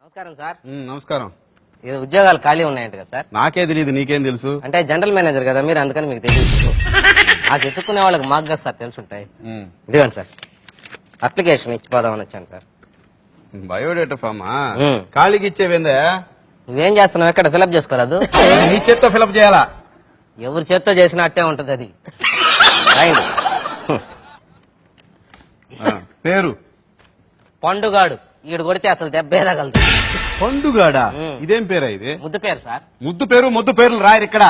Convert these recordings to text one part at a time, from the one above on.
నమస్కారం సార్. నమస్కారం. ఇది ఉద్యోగాలు ఖాళీ ఉన్నాయంట కదా సార్? నాకే తెలియదు, నీకేం తెలుసు? అంటే జనరల్ మేనేజర్ కదా మీరు, అందుకని మీకు తెలియదు. నాకు ఎత్తుకునే వాళ్ళకి మాకు కదా సార్ తెలుసుంటాయి. ఇదిగోండి సార్, అప్లికేషన్ ఇచ్చిపోదామని వచ్చాను సార్. బయోడేటా ఫామా? ఖాళీకి ఇచ్చేవేందా? నువ్వేం చేస్తున్నావు? ఎక్కడ ఫిలప్ చేసుకోరాదు? నీ చేత్తో ఫిలప్ చేయాలా? ఎవరి చేత్తో చేసినట్టే ఉంటది అది. పేరు పండుగాడు. ఈడు కొడితే అసలు దెబ్బేదగలదు. పండుగాడా? ఇదేం పేరా ఇది? ముద్దు పేరు సార్. ముద్దు పేరు ముద్దు పేర్లు రాయరు ఇక్కడ.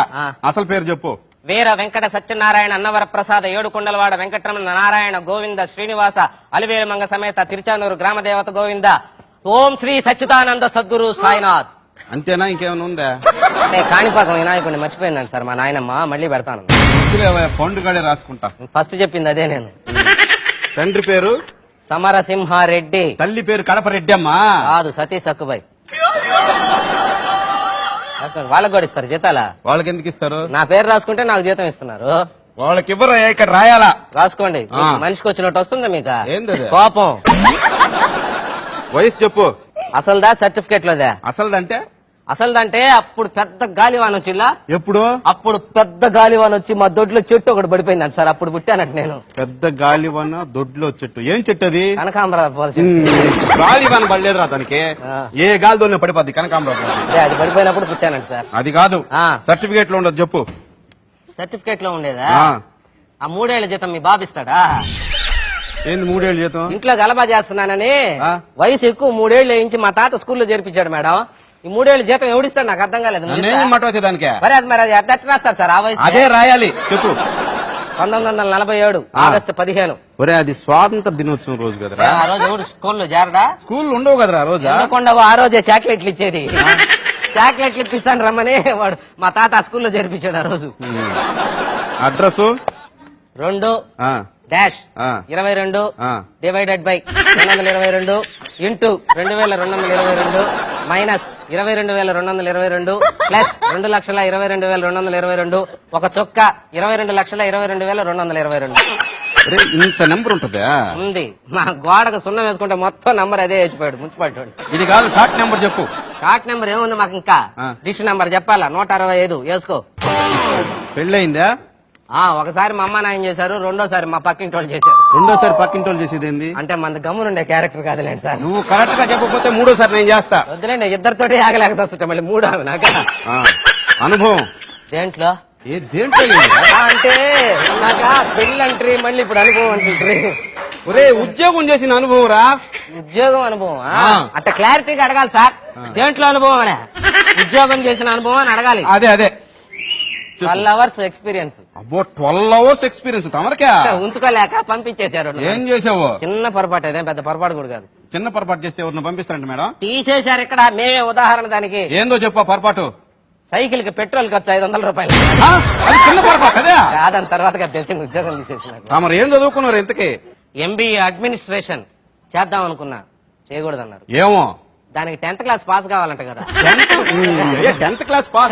అసలు పేరు చెప్పు. వీర వెంకట సత్యనారాయణ అన్నవర ప్రసాద ఏడుకొండలవాడ వెంకటరమణ నారాయణ గోవింద శ్రీనివాస అలివేలుమంగ సమేత తిరుచానూరు గ్రామ దేవత గోవింద ఓం శ్రీ సచ్చిదానంద సద్గురు సాయినాథ్. అంతేనా? ఇంకేమైనా ఉందా? అంటే కాణిపాకం వినాయకుడిని మర్చిపోయిందండి సార్ మా నాయనమ్మ, మళ్ళీ పెడతాను. పండుగాడే రాసుకుంటా. ఫస్ట్ చెప్పింది అదే నేను. తండ్రి పేరు సమరసింహారెడ్డి. తల్లి పేరు కడపరెడ్డి అమ్మా. కాదు, సతీ సక్కుబాయ్. వాళ్ళకి కూడా ఇస్తారు జీతాలా? వాళ్ళకి ఎందుకు ఇస్తారు? నా పేరు రాసుకుంటే నాకు జీతం ఇస్తున్నారు. వాళ్ళకి ఇవ్వరు, ఇక్కడ రాయాలా? రాసుకోండి. మనిషికి వచ్చినట్టు వస్తుందా మీకు? ఏంది కోపం? వయసు చెప్పు. అసలుదా సర్టిఫికేట్ లోదా? అసలుదంటే? అసలుదంటే అప్పుడు పెద్ద గాలివాన్ వచ్చిల్లా. ఎప్పుడు? అప్పుడు పెద్ద గాలివాన్ వచ్చి మా దొడ్లో చెట్టు ఒకటి పడిపోయింది సార్, అప్పుడు పుట్టానట్టు నేను. పెద్ద గాలివాన దొడ్లో చెట్టు? ఏం చెట్టు అది? కనకాంబరాలు. గాలివాన పడలేదురా దానికి. ఏ గాలితోనే పడిపోద్ది కనకాంబరాలు. అది పడిపోయినప్పుడు పుట్టానంట సార్. అది కాదు, సర్టిఫికేట్ లో ఉండదు చెప్పు. సర్టిఫికేట్ లో ఉండేదా? ఆ 3 ఏళ్ల జీతం మీ బాబు ఇస్తాడా? ఏంది 3 ఏళ్ళ జీతం? ఇంట్లో గలబా చేస్తున్నానని వయసు ఎక్కువ 3 ఏళ్ళు వేయించి మా తాత స్కూల్లో చేర్పించాడు మేడం. ఈ 3 ఏళ్ళ జీతం ఎవడిస్తాడు నాకు అర్థం కాలేదు. దానికి మరి అది ఎట్లా రాస్తారు సార్? ఆ వయసు అదే రాయాలి చెప్పు. 1947 ఆగస్టు 15. ఒరే, అది స్వాతంత్ర దినోత్సవం రోజు కదరా. ఆ రోజు ఎవడు స్కూల్లో చేరడా? స్కూల్ ఉండవు కదరా ఆ రోజు. ఉండవు. ఆ రోజే చాక్లెట్లు ఇచ్చేది. చాక్లెట్లు ఇప్పిస్తాను రమ్మని వాడు మా తాత స్కూల్లో చేర్పించాడు ఆ రోజు. Address 2 dash 22 divided by 222 into 2222 minus 22,222 plus 2,22,222 ఒక చొక్క 22,22,222. ఇంత నెంబర్ ఉంటుందా? ఉంది. మా గోడకు సున్నం వేసుకుంటే మొత్తం నంబర్ అదే వేసిపోయాడు మున్సిపాలిటీ. ఇది కాదు, షార్ట్ నెంబర్ చెప్పు. షార్ట్ నెంబర్ ఏముంది మాకు? ఇంకా డిష్ నెంబర్ చెప్పాలా? 165 వేసుకో. పెళ్ళయిందా? ఒకసారి మా అమ్మ నాయన చేశారు, రెండోసారి మా పక్కింటి వాళ్ళు చేశారు. రెండోసారి పక్కింటి వాళ్ళు చేసేది ఏంది? అంటే మన గమ్మునుండే క్యారెక్టర్ కాదులేండి సార్. నువ్వు కరెక్ట్ గా చెప్పకపోతే మూడోసారి నేను చేస్తా. వద్దులేండి, ఇద్దరితోటి ఆగలేక వస్తుంటా మళ్ళీ 3 నాకు అనుభవం. దేంట్లో? దేంట్లో అంటే నాకు పెళ్ళంట్రీ, మళ్ళీ ఇప్పుడు అనుభవం అంటుంట్రీ. ఒరే, ఉద్యోగం చేసిన అనుభవం రా. ఉద్యోగం అనుభవం అట్లా క్లారిటీగా అడగాలి సార్. దేంట్లో అనుభవం అనే? ఉద్యోగం చేసిన అనుభవం అని అడగాలి. అదే 12 అవర్స్ ఎక్స్పీరియన్స్. అబ్బో, 12 అవర్స్ ఎక్స్పీరియన్స్ తమరికా? ఉంచుకోలేక పంపించేశారు. ఏం చేసావు? చిన్న పొరపాటు, అదే పెద్ద పొరపాటు కూడా కాదు. చిన్న పొరపాటు చేస్తే ఎవరిని పంపిస్తారంట మేడం? తీసేశారు ఇక్కడ. మేమే ఉదాహరణ దానికి. ఏందో చెప్పు పొరపాటు. సైకిల్ కి పెట్రోల్ ఖర్చు 500 రూపాయలు. చిన్న పొరపాటు అదే. కాదని తర్వాత తెలిసిన ఉద్యోగం తీసేసినారు. తమరు ఏం చదువుకున్నారు ఇంతకీ? MBA అడ్మినిస్ట్రేషన్ చేద్దాం అనుకున్నా, చేయకూడదన్నారు. ఏమో, దానికి 10th క్లాస్ పాస్ కావాలంట కదా. 10th class pass